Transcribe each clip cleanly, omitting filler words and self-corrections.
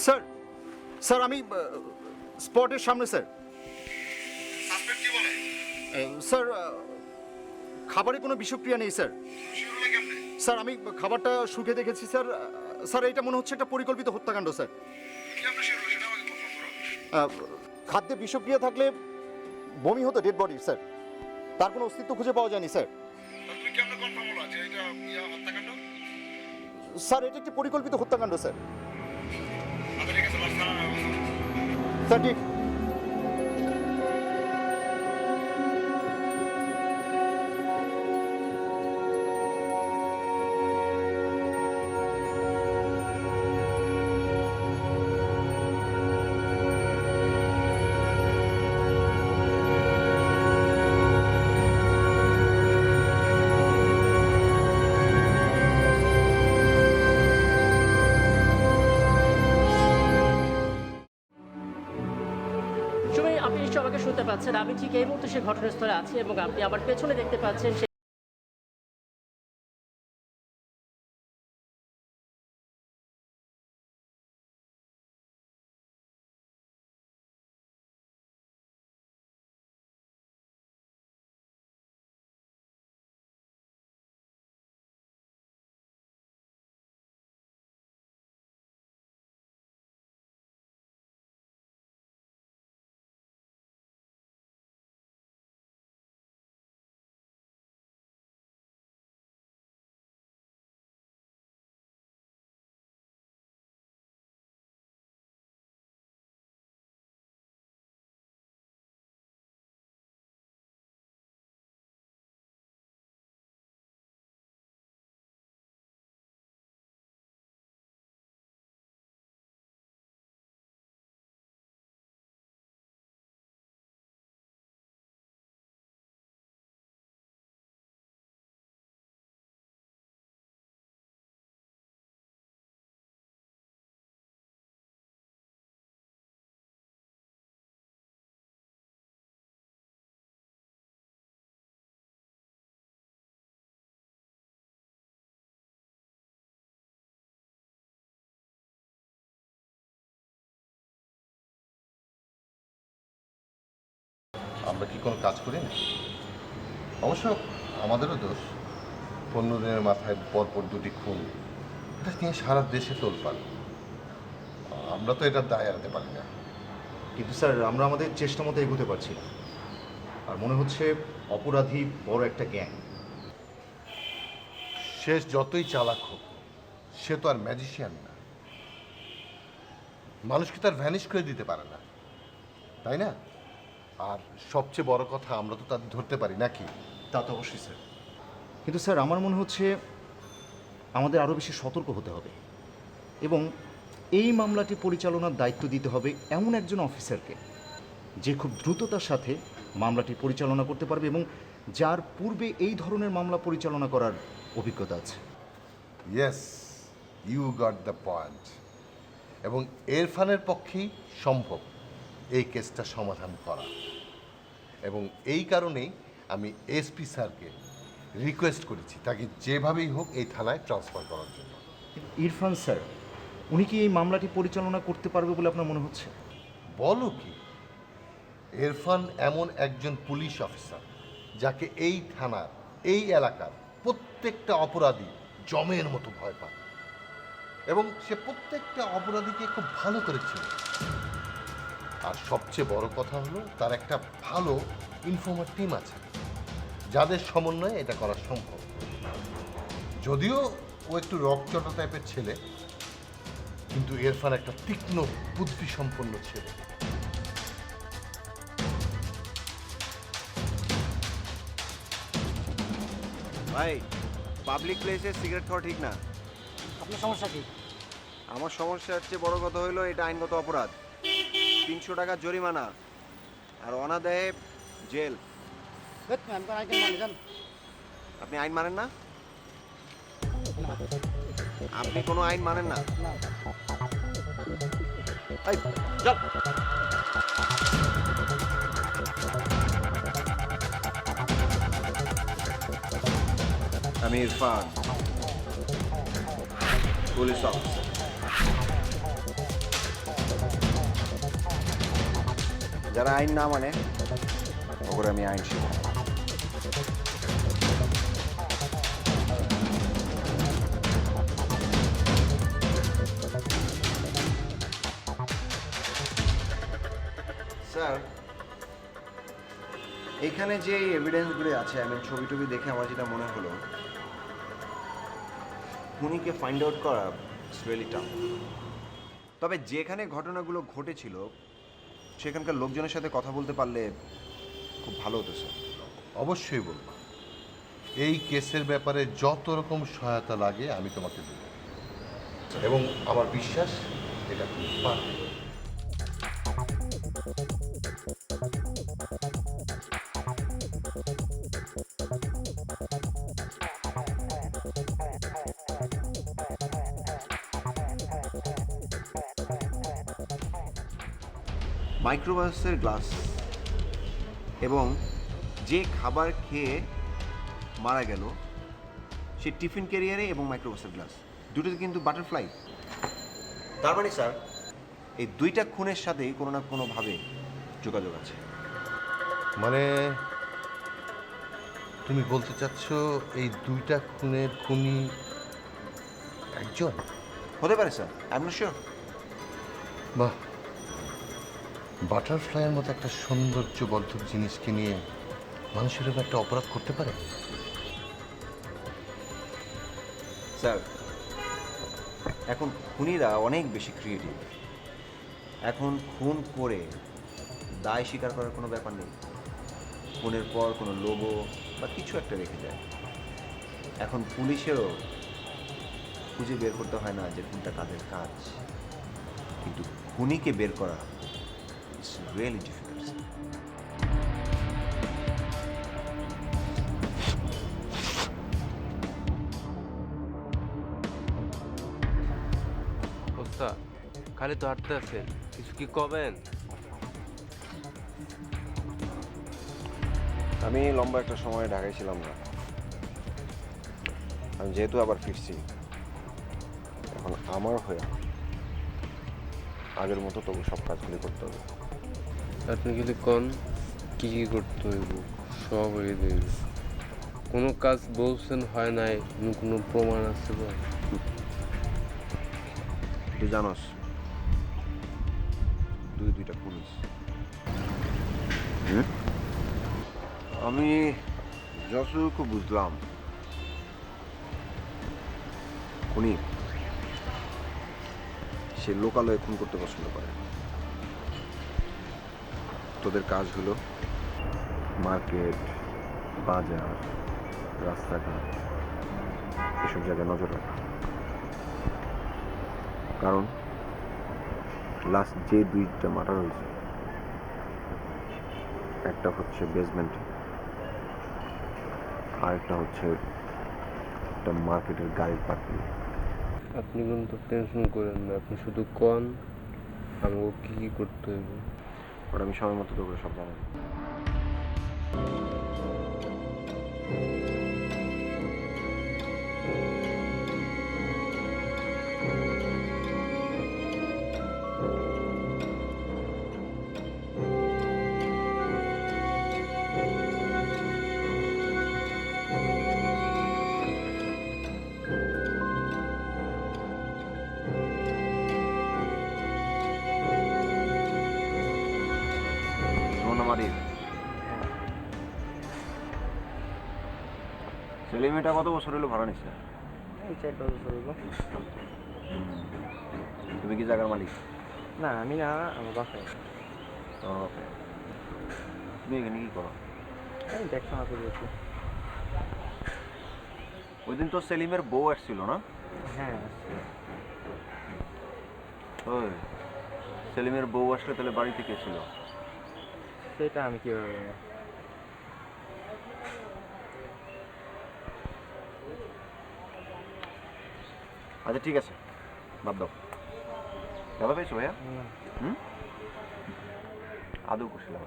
Sir sir আমি স্পটের সামনে sir. Suspect কি বলে? স্যার খাবারে কোনো বিষক্রিয়া নেই স্যার। শিরুলে কেমনে? স্যার আমি খাবারটা শুকে দেখেছি স্যার। স্যার এটা মনে হচ্ছে একটা পরিকল্পিত হত্যাকাণ্ড স্যার। কেমনে শিরুলে সেটা আমাকে কনফার্ম করো। খাদ্যে বিষক্রিয়া থাকলে বমি হতো ডেড বডি স্যার। তার কোনো অস্তিত্ব খুঁজে পাওয়া যায়নি স্যার। তাহলে তুমি কেমনে কনফার্ম হলো যে এটা হত্যাকাণ্ড? স্যার এটা একটি পরিকল্পিত হত্যাকাণ্ড স্যার। আমাদের কাছে লাশ থানার অবস্থা। স্যার ঠিক। সুমি, আপনি নিশ্চয়ই আমাকে শুনতে পাচ্ছেন। আমি ঠিক এই মুহূর্তে সে ঘটনাস্থলে আছি এবং আপনি আমার পেছনে দেখতে পাচ্ছেন আমরা কি কোনো কাজ করি না? অবশ্য আমাদেরও দোষ। 15 দিনের মাথায় পরপর 2টি খুন, এটা নিয়ে সারা দেশে তোলপাড়। আমরা তো এটার দায় এড়াতে পারি না। কিন্তু স্যার আমরা আমাদের চেষ্টা মতো এগোতে পারছি না। আর মনে হচ্ছে অপরাধী বড় একটা গ্যাং। শেষ যতই চালাক হোক, সে তো আর ম্যাজিশিয়ান না। মানুষকে তার ভ্যানিশ করে দিতে পারে না, তাই না? আর সবচেয়ে বড় কথা, আমরা তো তাদের ধরতে পারি নাকি? তা তো অবশ্যই স্যার। কিন্তু স্যার আমার মনে হচ্ছে আমাদের আরও বেশি সতর্ক হতে হবে এবং এই মামলাটি পরিচালনার দায়িত্ব দিতে হবে এমন একজন অফিসারকে যে খুব দ্রুততার সাথে মামলাটি পরিচালনা করতে পারবে এবং যার পূর্বে এই ধরনের মামলা পরিচালনা করার অভিজ্ঞতা আছে। Yes, you got the point. এবং ইরফানের পক্ষেই সম্ভব এই কেসটা সমাধান করা। এবং এই কারণেই আমি এসপি স্যারকে রিকোয়েস্ট করেছি তাকে যেভাবেই হোক এই থানায় ট্রান্সফার করার জন্য। ইরফান স্যার, উনি কি এই মামলাটি পরিচালনা করতে পারবে বলে আপনার মনে হচ্ছে? বলো কি, ইরফান এমন একজন পুলিশ অফিসার যাকে এই থানার, এই এলাকার প্রত্যেকটা অপরাধী জমের মতো ভয় পায়, এবং সে প্রত্যেকটা অপরাধীকে খুব ভালো করে চিনে। আর সবচেয়ে বড় কথা হলো তার একটা ভালো ইনফর্মার টিম আছে, যাদের সমন্বয়ে এটা করা সম্ভব। যদিও ও একটু রকচটা টাইপের ছেলে, কিন্তু ইরফান একটা তীক্ষ্ণ বুদ্ধিসম্পন্ন ছেলে। ভাই, পাবলিক প্লেসে সিগারেট খাওয়া ঠিক না। আপনার সমস্যা কি? আমার সমস্যার চেয়ে বড় কথা হইলো এটা আইনগত অপরাধ। 300 টাকা জরিমানা আর অনাদায়ে জেল। আপনি আইন মানেন না? আপনি কোনো আইন মানেন না? এই, চল। আমি ইরফান, পুলিশ অফিসার। যারা আইন না মানে ওপরে আমি আইন শিখব। স্যার, এখানে যে এভিডেন্সগুলি আছে, আমি ছবি টবি দেখে আমার যেটা মনে হলো, খুনিকে ফাইন্ড আউট করা ইটস রিয়েলি টাফ। তবে যেখানে ঘটনাগুলো ঘটেছিল সেখানকার লোকজনের সাথে কথা বলতে পারলে খুব ভালো হতো স্যার। অবশ্যই বলবো, এই কেসের ব্যাপারে যত রকম সহায়তা লাগে আমি তোমাকে দেব, এবং আমার বিশ্বাস এটা তুমি পারবে। মাইক্রোবাসের গ্লাস এবং যে খাবার খেয়ে মারা গেল সে টিফিন ক্যারিয়ারে এবং মাইক্রোবাসের গ্লাস দুটোতে কিন্তু বাটারফ্লাই। তার মানে স্যার, এই দুইটা খুনের সাথেই কোনো না কোনোভাবে যোগাযোগ আছে। মানে তুমি বলতে চাচ্ছ এই দুইটা খুনের খুনি একজন? হতে পারে sir, I am not sure. বাহ, বাটারফ্লাইয়ের মতো একটা সৌন্দর্যবর্ধক জিনিসকে নিয়ে মানুষের এরকম একটা অপরাধ করতে পারে? স্যার, এখন খুনিরা অনেক বেশি ক্রিয়েটিভ। এখন খুন করে দায় স্বীকার করার কোনো ব্যাপার নেই। খুনের পর কোনো লোগো বা কিছু একটা রেখে যায়। এখন পুলিশেরও খুঁজে বের করতে হয় না যে কোনটা কাদের কাজ, কিন্তু খুনিকে বের করা ইটস রিয়েলি ডিফিকাল্ট। ওস্তাদ, খালি তো হাঁটতে আছেন, কিছু কি কবেন? আমি লম্বা একটা সময় ঢাকায় ছিলাম না। আমি যেহেতু আবার ফিরছি, এখন আমার হয়ে আগের মতো তবু সব কাজগুলি করতে হবে। আপনি খালি কোন কি কি করতে হইব, সব হয়ে দেব। কোনো কাজ বলছেন হয় নাই, কোনো প্রমাণ আছে বা? তুই জানোস দুইটা পুলিশ। আমি যতটুকু বুঝলাম, খুনি সে লোকালয়ে খুন করতে পছন্দ করে। তোদের কাজ হলো মার্কেট, বাজার, রাস্তাঘাট এসব জায়গায় নজর রাখা। কারণ লাস্ট যে দুইটা মার্ডার হয়েছে, একটা হচ্ছে বেসমেন্টে, আরেকটা হচ্ছে একটা মার্কেটের গাড়ির পার্কিং। আপনি কিন্তু টেনশন করেন না, আপনি শুধু কোন আমাকে কি কি করতে হইব। ওটা আমি সময় মতো তোকে সব জানাবো। সেলিমেটা কত বছর হলো ভাড়া নিচ্ছে? এই 4-5 বছর হইব। তুমি কি জায়গার মালিক? না আমি না, আমার বাসায়। ওকে। তুমি এখানে কি করো? আমি দেখাশোনা করি একটু। ওই দিন তো সেলিমের বউ আসছিল না? হ্যাঁ, ওই সেলিমের বউ আসলে তাহলে বাড়িতে কে ছিল? সেটা আমি কিভাবে বলবো? আচ্ছা ঠিক আছে, বাদ দাও। ভালো পেয়েছো ভাইয়া? হুম, আদৌ করছিলাম।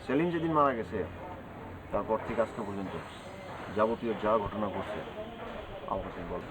সেলিম যেদিন মারা গেছে তারপর থেকে আজকে পর্যন্ত যাবতীয় যা ঘটনা ঘটছে আমার কাছে বল।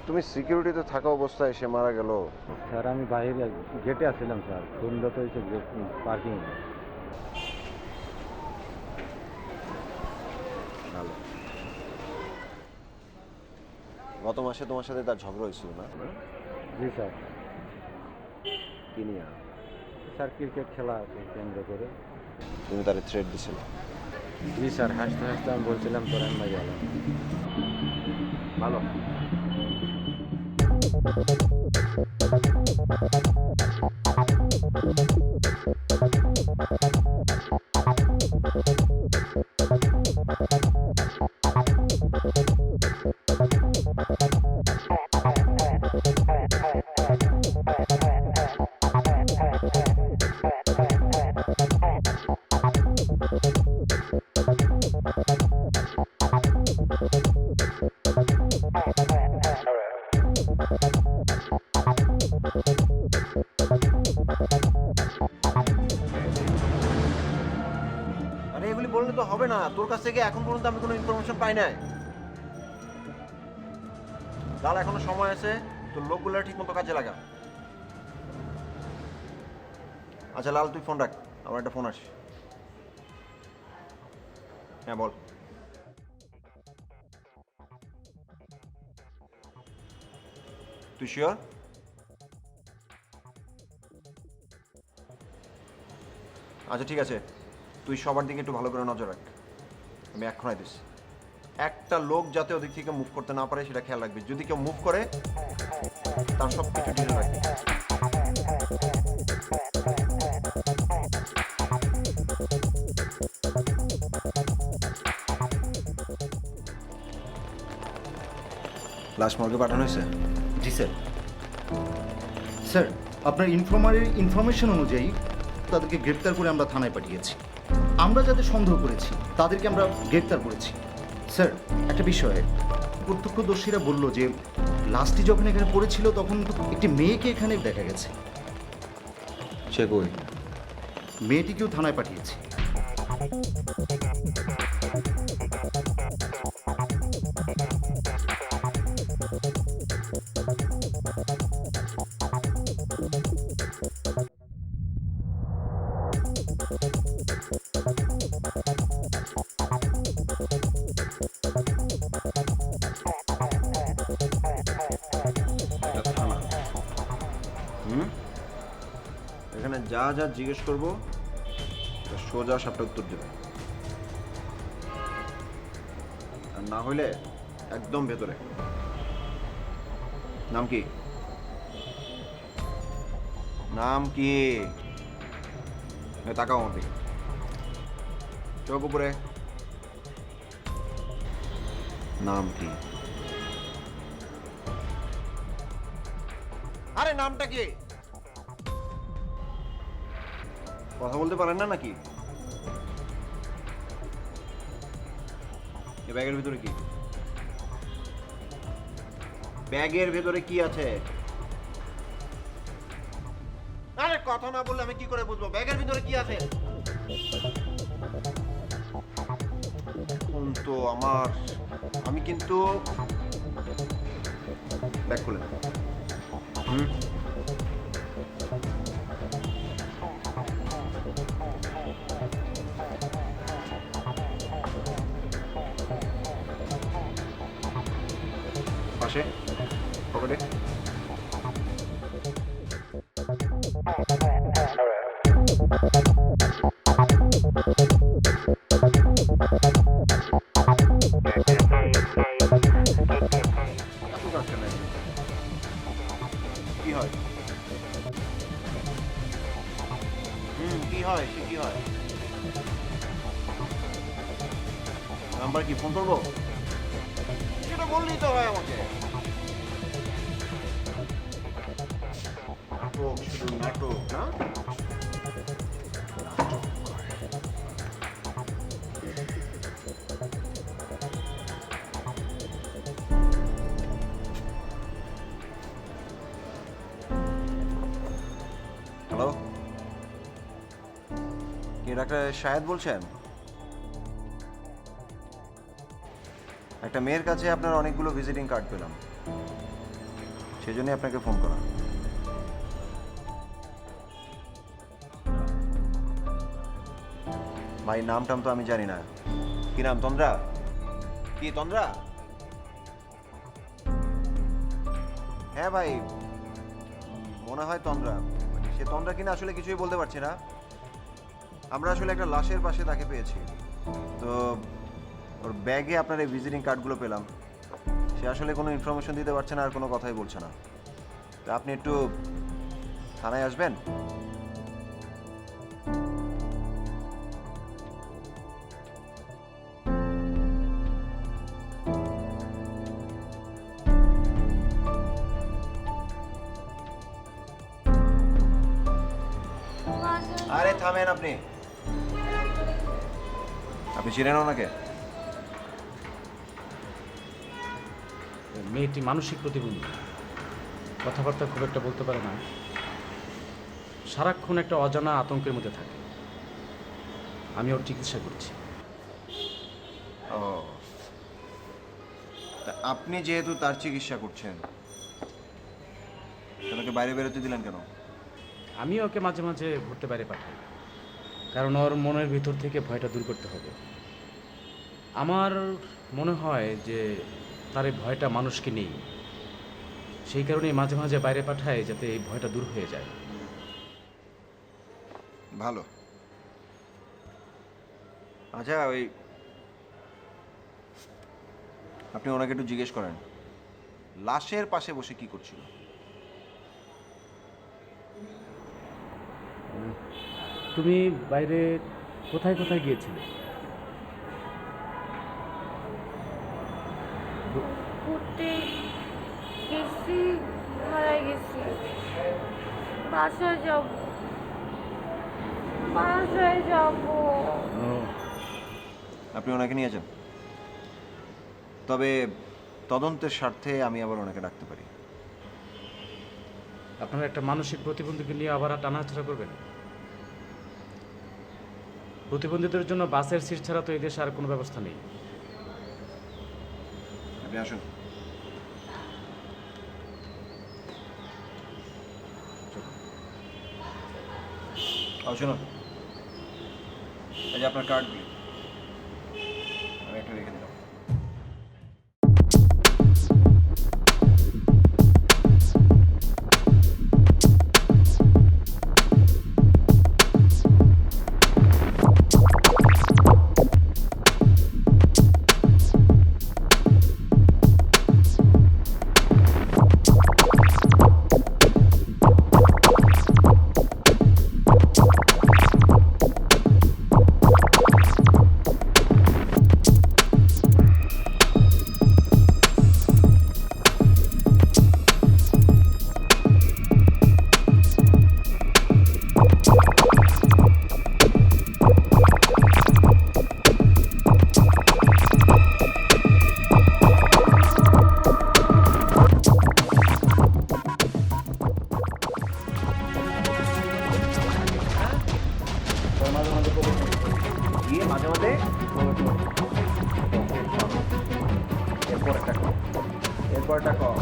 তুমি সিকিউরিটিতে থাকা অবস্থায় সে মারা গেল? স্যার আমি বাইরে গেটে আসছিলাম স্যার, সুন্দর তো হয়েছে পার্কিং। ভালো। গত মাসে তোমার সাথে তার ঝগড়া হয়েছিল না? জি স্যার। কি নিয়ে? স্যার ক্রিকেট খেলা কেন্দ্র করে। তুমি তার থ্রেট দিছিল? জি স্যার, হাসতে হাসতে আমি বলছিলাম তোর আমি গেল। ভালো। আরে এগুলি বললে তো হবে না, তোর কাছ থেকে এখন পর্যন্ত আমি কোনো ইনফরমেশন পাই নাই। লাল এখনো সময় আছে, তোর লোকগুলো ঠিক মতো কাজে লাগা। আচ্ছা লাল তুই ফোন রাখ, আমার একটা ফোন আসে। হ্যাঁ বল। তুই শিওর? আচ্ছা ঠিক আছে, তুই সবার দিকে একটু ভালো করে নজর রাখ। আমি এখন আইতেছি। একটা লোক যাতে ওদিক থেকে মুভ করতে না পারে সেটা খেয়াল রাখবি। যদি কেউ মুভ করে তার সব কিছু ডিলে রাখবি। লাশ মর্গে পাঠানো হয়েছে? জি স্যার। স্যার আপনার ইনফর্মারের ইনফরমেশন অনুযায়ী তাদেরকে গ্রেপ্তার করে আমরা থানায় পাঠিয়েছি। আমরা যাদের সন্দেহ করেছি তাদেরকে আমরা গ্রেপ্তার করেছি। স্যার একটা বিষয়, প্রত্যক্ষদর্শীরা বলল যে লাশটি যখন এখানে পড়েছিল তখন একটি মেয়েকে এখানে দেখা গেছে। সে কই? মেয়েটিকেও থানায় পাঠিয়েছি। এখানে যা যা জিজ্ঞেস করবো সোজা সাপটা উত্তর দেবে, আর না হইলে একদম ভেতরে। নাম কি? নাম কি? তাকাও আমার দিকে, চোখ উপরে। নাম কি? আরে নামটা কি? কথা বলতে পারেন না নাকি? এই ব্যাগের ভিতরে কি? ব্যাগের ভিতরে কি আছে? আরে কথা না বললে আমি কি করে বুঝবো ব্যাগের ভিতরে কি আছে? তো আমি কিন্তু ব্যাগ খুলে পাশে পকেটে কি হয়? কি হয়? সে কি হয়? নাম্বার কি ফোন করবো? সেটা বললেই তো হয় আমাকে। নাটক, শুধু নাটক না? হ্যালো, কে ডাক্তার শাহেদ বলছেন? একটা মেয়ের কাছে আপনার অনেকগুলো ভিজিটিং কার্ড পেলাম, সেই জন্যই আপনাকে ফোন করা। ভাই নাম তো আমি জানি না। কি নাম? তন্দ্রা? কি তন্দ্রা? হ্যাঁ ভাই, মনে হয় তন্দ্রা। সে তন্দ্রা কিনা আসলে কিছুই বলতে পারছি না। আমরা আসলে একটা লাশের পাশে তাকে পেয়েছি, তো ওর ব্যাগে আপনার এই ভিজিটিং কার্ডগুলো পেলাম। সে আসলে কোনো ইনফরমেশন দিতে পারছে না আর কোনো কথাই বলছে না। তো আপনি একটু থানায় আসবেন? আরে থামেন আপনি। আপনি চিনেন ওনাকে? মেয়েটি মানসিক প্রতিবন্ধী, কথাবার্তা খুব একটা বলতে পারে না, সারাক্ষণ একটা অজানা আতঙ্কের মধ্যে থাকে। আমি ওর চিকিৎসা করছি। ও, তা আপনি যেহেতু তার চিকিৎসা করছেন, তাকে বাইরে বেরোতে দিলেন কেন? আমি ওকে মাঝে মাঝে ঘুরতে বাইরে পাঠাই, কারণ ওর মনের ভিতর থেকে ভয়টা দূর করতে হবে। আমার মনে হয় যে তার এই ভয়টা মানুষকে নেই, সেই কারণেই মাঝে মাঝে বাইরে পাঠায়, যাতে এই ভয়টা দূর হয়ে যায়। ভালো। আচ্ছা, আপনি ওনাকে একটু জিজ্ঞেস করেন লাশের পাশে বসে কি করছিল। তুমি বাইরে কোথায় কোথায় গিয়েছিলে? ঘুরতে গেছি, মারা গেছি, বাসায় যাব, বাসায় যাব। আপনি ওনাকে নিয়ে যান, তবে তদন্তের স্বার্থে আমি আবার ওনাকে ডাকতে পারি। আপনারা একটা মানসিক প্রতিবন্ধীকে নিয়ে আবার টানাছাড়া করবেন? প্রতিবন্ধীদের জন্য বাসের সিট ছাড়া তো এই দেশে আর কোনো ব্যবস্থা নেই। আপনি আসুন। শুনুন, এই যে আপনার কার্ডগুলি আমি একটা রেখে দিলাম। এরপর একটা কল, এরপর একটা কল।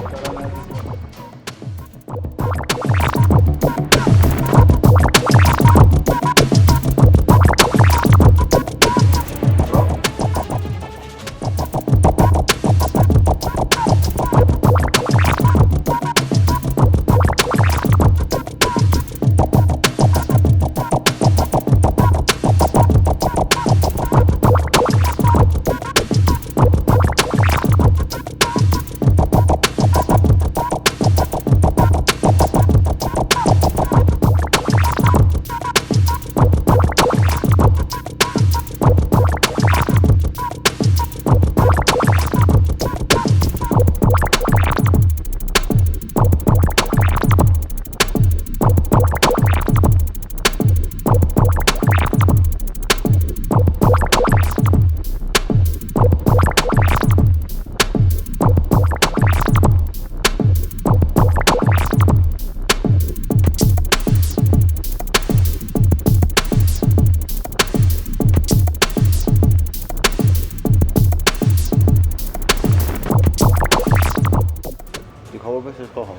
খবর পেয়েছিস কখন?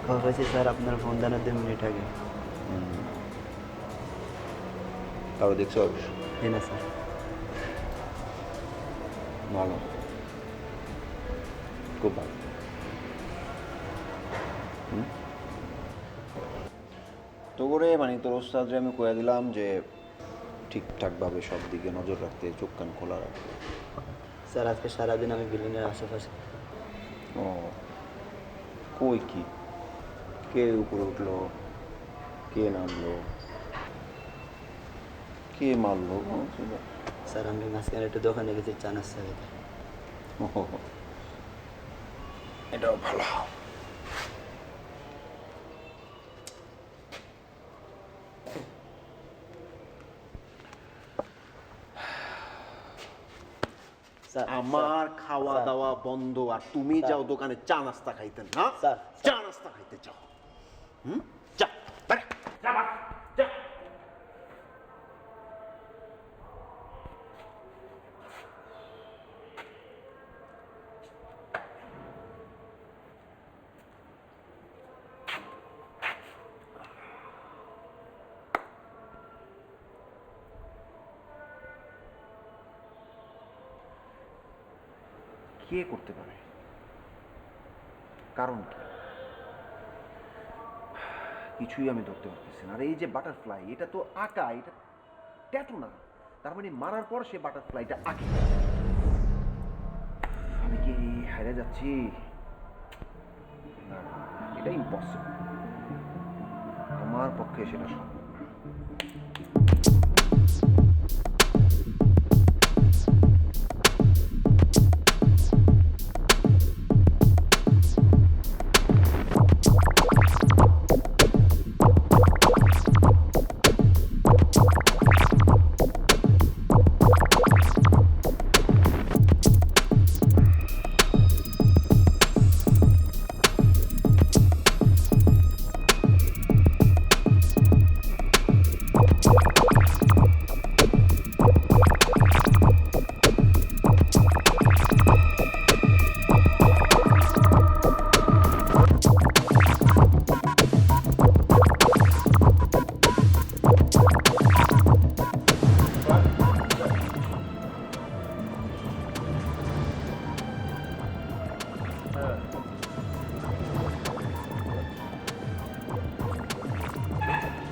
খবর পেয়েছি স্যার আপনার ফোন দেওয়ার 2 মিনিট আগে। কারো দেখছো? না স্যার। ভালো, খুব ভালো। তো করে মানে তোর ওস্তাদরে আমি কয়ে দিলাম যে ঠিকঠাকভাবে সব দিকে নজর রাখতে, চোখ কান খোলা রাখতে। স্যার আজকে সারাদিন আমি বিল্ডিংয়ের আশেপাশে। ও কই কি, কে উপরে উঠলো, কে নামলো, কে মারলো? স্যার আমি মাঝখানে একটু দোকানে গেছি চা নাস্তা খেতে। এটাও ভালো। আমার খাওয়া দাওয়া বন্ধ আর তুমি যাও দোকানে চা নাস্তা খাইতে না? স্যার চা নাস্তা খাইতে যাও। চা কে করতে পারে? কারণ কি? কিছুই আমি ধরতে পারতেছি না। আর এই যে বাটারফ্লাই, এটা তো আঁকা, এটা ট্যাটু না। তার মানে মারার পর সে বাটারফ্লাইটা আঁকে। আমি কি হারিয়ে যাচ্ছি? না, এটা ইম্পসিবল। আমার পক্ষে সেটা সম্ভব না।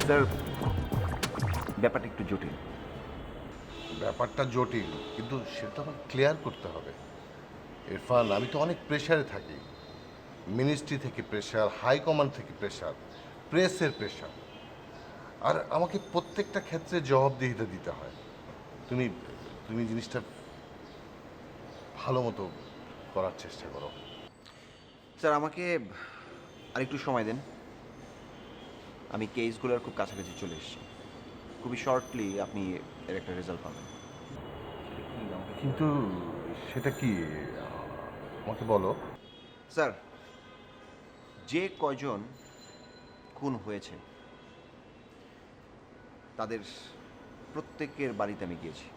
স্যার ব্যাপারটা একটু জটিল। ব্যাপারটা জটিল, কিন্তু সেটা আমার ক্লিয়ার করতে হবে। ইরফান, আমি তো অনেক প্রেশারে থাকি। মিনিস্ট্রি থেকে প্রেশার, হাইকমান্ড থেকে প্রেশার, প্রেসের প্রেশার, আর আমাকে প্রত্যেকটা ক্ষেত্রে জবাবদিহিতা দিতে হয়। তুমি তুমি জিনিসটা ভালো মতো করার চেষ্টা করো। স্যার আমাকে আরেকটু সময় দেন। আমি কেসগুলোর খুব কাছাকাছি চলে এসেছি। খুবই শর্টলি আপনি এর একটা রেজাল্ট পাবেন। কিন্তু সেটা কি আমাকে বলো। স্যার, যে কয়জন খুন হয়েছে তাদের প্রত্যেকের বাড়িতে আমি গিয়েছি।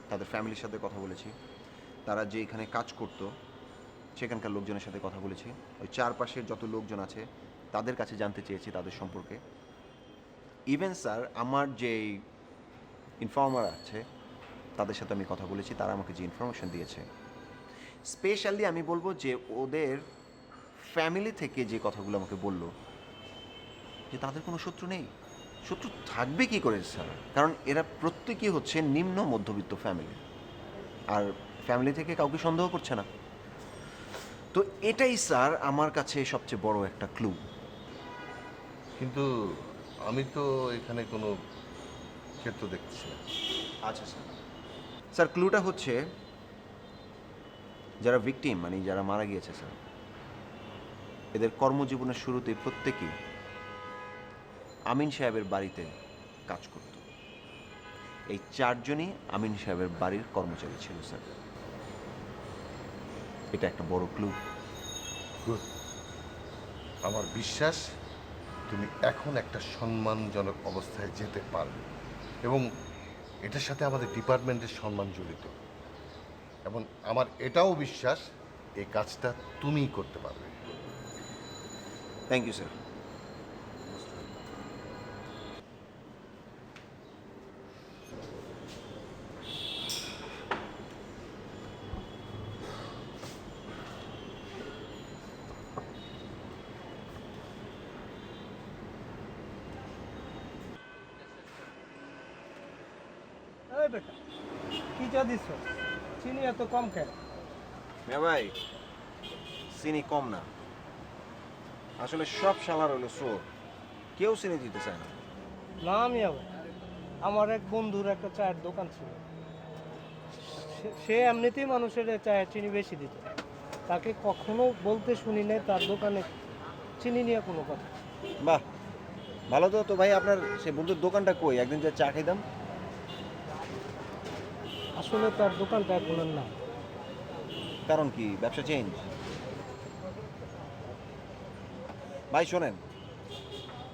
তাদের ফ্যামিলির সাথে কথা বলেছি, তারা যে এখানে কাজ করতো সেখানকার লোকজনের সাথে কথা বলেছি, ওই চারপাশের যত লোকজন আছে তাদের কাছে জানতে চেয়েছি তাদের সম্পর্কে। ইভেন স্যার আমার যে ইনফর্মার আছে তাদের সাথে আমি কথা বলেছি, তারা আমাকে যে ইনফরমেশন দিয়েছে, স্পেশালি আমি বলবো যে ওদের ফ্যামিলি থেকে যে কথাগুলো আমাকে বললো যে তাদের কোনো শত্রু নেই। শত্রু থাকবে কি করে স্যার? কারণ এরা প্রত্যেকেই হচ্ছে নিম্ন মধ্যবিত্ত ফ্যামিলি, আর ফ্যামিলি থেকে কাউকে সন্দেহ করছে না। তো এটাই স্যার আমার কাছে সবচেয়ে বড় একটা ক্লু। কিন্তু আমি তো এখানে কোনো ক্ষেত্র দেখতেছি না। আচ্ছা স্যার, স্যার ক্লুটা হচ্ছে যারা ভিকটিম মানে যারা মারা গিয়েছে স্যার, এদের কর্মজীবনের শুরুতে প্রত্যেকেই আমিন সাহেবের বাড়িতে কাজ করত। এই চারজনই আমিন সাহেবের বাড়ির কর্মচারী ছিল স্যার। এটা একটা বড় ক্লু। গুড। আমার বিশ্বাস তুমি এখন একটা সম্মানজনক অবস্থায় যেতে পারবে, এবং এটার সাথে আমাদের ডিপার্টমেন্টের সম্মান জড়িত, এবং আমার এটাও বিশ্বাস এই কাজটা তুমিই করতে পারবে। Thank you sir. এই বেটা কি চা দিছ? চিনি এত কম কেন? মিয়া ভাই, চিনি কম না, আসলে সব শালার হলো চোর, কেউ চিনি দিতে চায় না। না মিয়া ভাই, আমার এক বন্ধুর একটা চায়ের দোকান ছিল, সে এমনিতেই মানুষের চায়ের চিনি বেশি দিত, তাকে কখনো বলতে শুনি নাই তার দোকানে চিনি নিয়ে কোনো কথা। বাহ, ভালো তো। তো ভাই আপনার সে বন্ধুর দোকানটা কই? একদিন যা চা খাইতাম। আসলে তার দোকানটা এখন আর না। কারণ কি, ব্যবসা চেঞ্জ? ভাই শোনেন,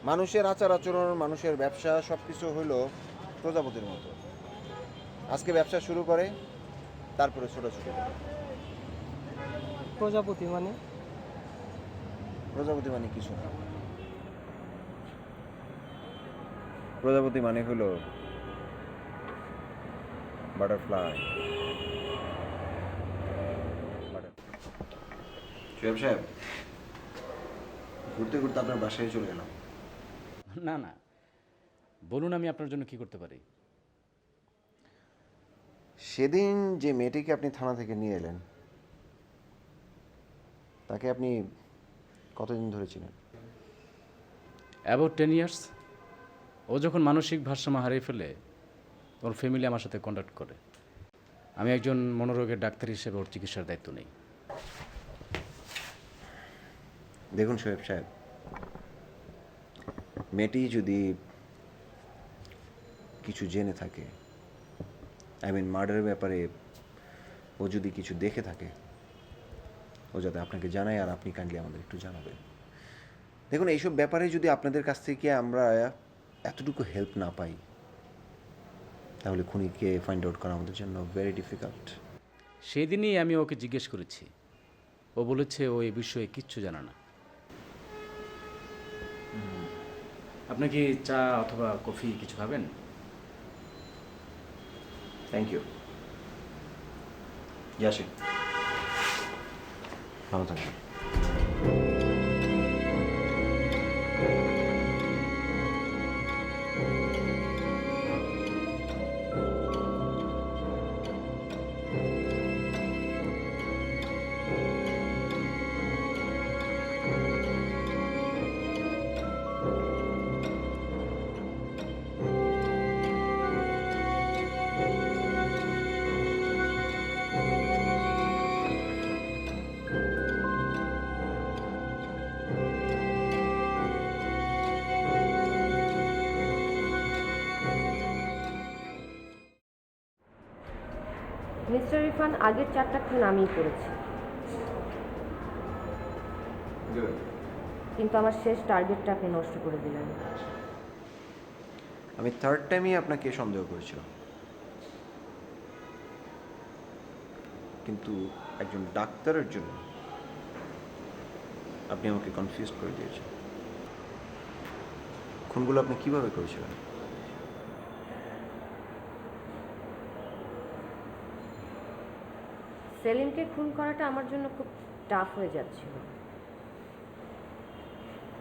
মানুষের আচার আচরণ, মানুষের ব্যবসা সব কিছু হইল প্রজাপতির মতো। আজকে ব্যবসা শুরু করে, তারপরে ছোটাছুটি করে। প্রজাপতি মানে? প্রজাপতি মানে কিছু না, প্রজাপতি মানে হলো বাটারফ্লাই। সোহেব সাহেব, ঘুরতে ঘুরতে আপনার বাসায় চলে গেলাম। না না, বলুন আমি আপনার জন্য কি করতে পারি। সেদিন যে মেয়েটিকে আপনি থানা থেকে নিয়ে এলেন, তাকে আপনি কতদিন ধরে চিনেন? About 10 years. ও যখন মানসিক ভারসাম্য হারিয়ে ফেলে, ওর ফ্যামিলি আমার সাথে কন্ট্যাক্ট করে। আমি একজন মনোরোগের ডাক্তার হিসেবে ওর চিকিৎসার দায়িত্ব নেই। দেখুন সোহেব সাহেব, মেয়েটি যদি কিছু জেনে থাকে, মার্ডারের ব্যাপারে ও যদি কিছু দেখে থাকে, ও যাতে আপনাকে জানায়, আর আপনি কাইন্ডলি আমাদের একটু জানাবেন। দেখুন, এইসব ব্যাপারে যদি আপনাদের কাছ থেকে আমরা এতটুকু হেল্প না পাই, তাহলে খুনিকে ফাইন্ড আউট করা আমাদের জন্য ভেরি ডিফিকাল্ট। সেই দিনই আমি ওকে জিজ্ঞেস করেছি, ও বলেছে ও এই বিষয়ে কিচ্ছু জানে না। আপনি কি চা অথবা কফি কিছু খাবেন? Thank you. যাসি, ভালো থাকবেন। মিস্টার ইরফান, আগের 4টা খুন আমিই করেছি, কিন্তু আমার শেষ টার্গেটটা আপনি নষ্ট করে দিলেন। আমি থার্ড টাইমই আপনাকে সন্দেহ করেছিলাম। কিন্তু একজন ডাক্তারের জন্য আপনি আমাকে কনফিউজ করে দিয়েছেন। খুনগুলো আপনি কিভাবে করেছিলেন? সেলিমকে খুন করাটা আমার জন্য খুব টাফ হয়ে যাচ্ছিল,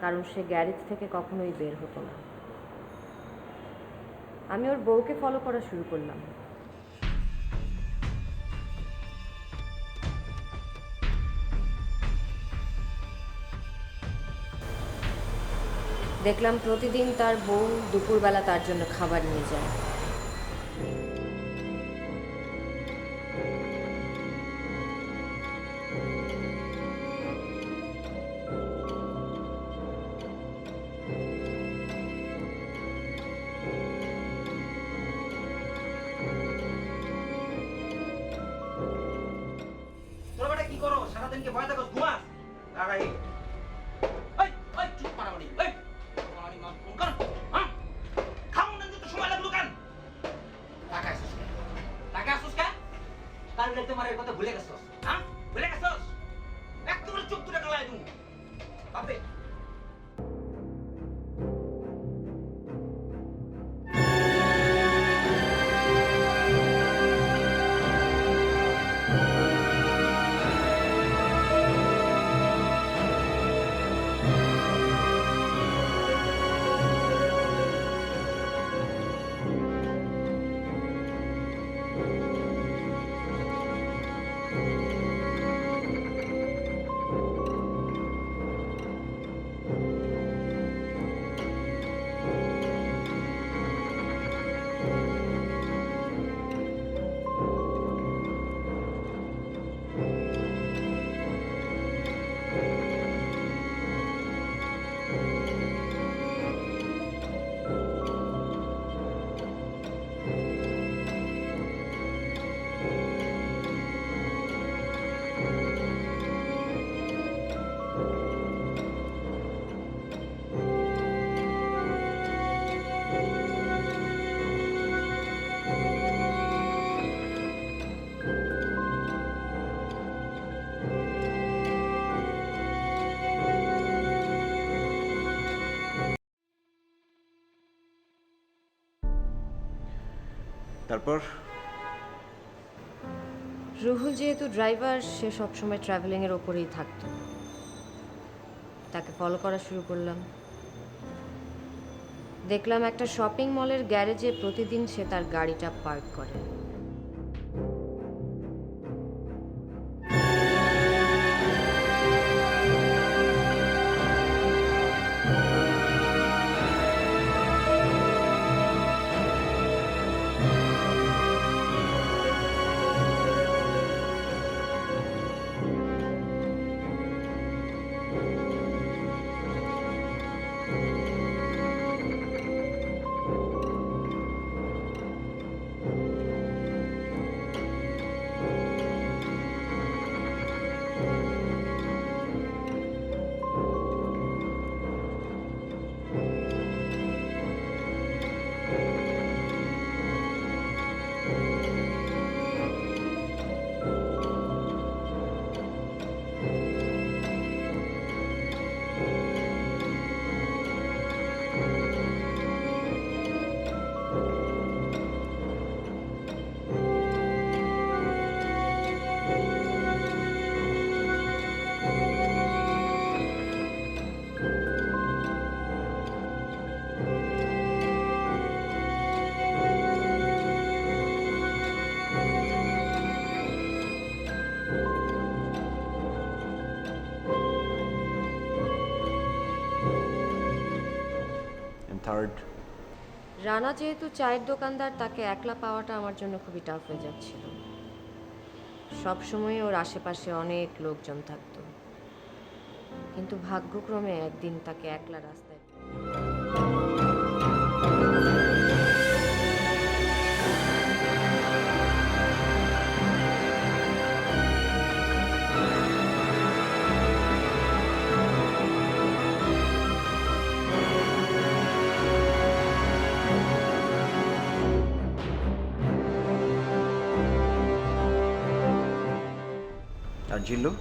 কারণ সে গ্যারেজ থেকে কখনোই বের হতো না। আমি ওর বউকে ফলো করা শুরু করলাম। দেখলাম প্রতিদিন তার বউ দুপুরবেলা তার জন্য খাবার নিয়ে যায়। কি করো সারাদিন কি ভয় থাকো ঘুমাস লাগাই ওই ওই চুপ মারামারি ওই মারামারি মা ফোন কর হ্যাঁ খামু না তো সময় লাগলো কেন টাকা আসুস কে কাল রাতে মারের কথা ভুলে গেছস হ্যাঁ ভুলে গেছস একদম চুপ করে কালাই দিমু বাপে তারপর রুহুল যেহেতু ড্রাইভার, সে সবসময় ট্রাভেলিংয়ের ওপরেই থাকতো। তাকে ফলো করা শুরু করলাম। দেখলাম একটা শপিং মলের গ্যারেজে প্রতিদিন সে তার গাড়িটা পার্ক করে। থার্ড রানা যেহেতু চায়ের দোকানদার, তাকে একলা পাওয়াটা আমার জন্য খুবই টাফ হয়ে যাচ্ছিল। সবসময় ওর আশেপাশে অনেক লোকজন থাকতো, কিন্তু ভাগ্যক্রমে একদিন তাকে একলা রাস্তায় আর জিল্লু?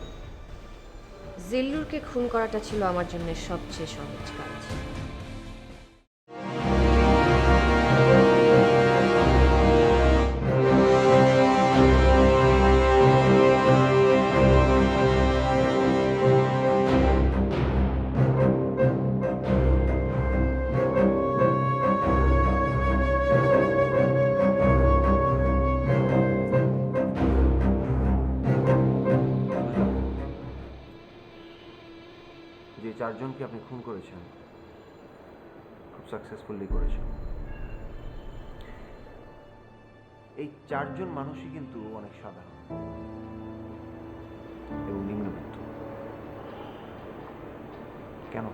জিল্লুরকে খুন করাটা ছিল আমার জন্য সবচেয়ে সহজ কাজ। যে চারজনকে আপনি খুন করেছেন খুব সাকসেসফুলি করেছেন। এই চারজন মানুষই কিন্তু অনেক সাধারণ এবং নিম্নবিত্ত। কেন?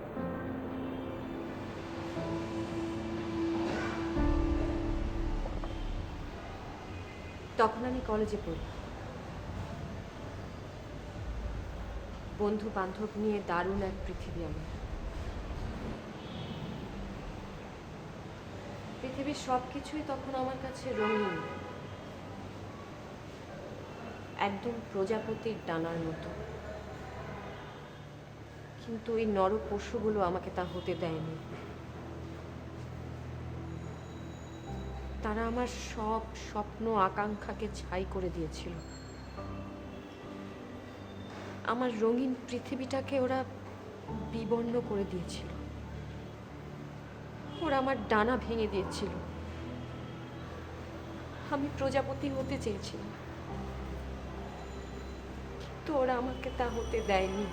তখন আমি কলেজে পড়ি, বন্ধু বান্ধব নিয়ে দারুণ এক পৃথিবী আমার। পৃথিবীর সব কিছুই তখন আমার কাছে রঙিন, একদম প্রজাপতির ডানার মতো। কিন্তু এই নর পশুগুলো আমাকে তা হতে দেয়নি। তারা আমার সব স্বপ্ন আকাঙ্ক্ষাকে ছাই করে দিয়েছিল। আমার রঙিন পৃথিবীটাকে ওরা বিবর্ণ করে দিয়েছিল। ওরা আমার ডানা ভেঙে দিয়েছিল। আমি প্রজাপতি হতে চেয়েছিলাম, কিন্তু ওরা আমাকে তা হতে দেয়নি।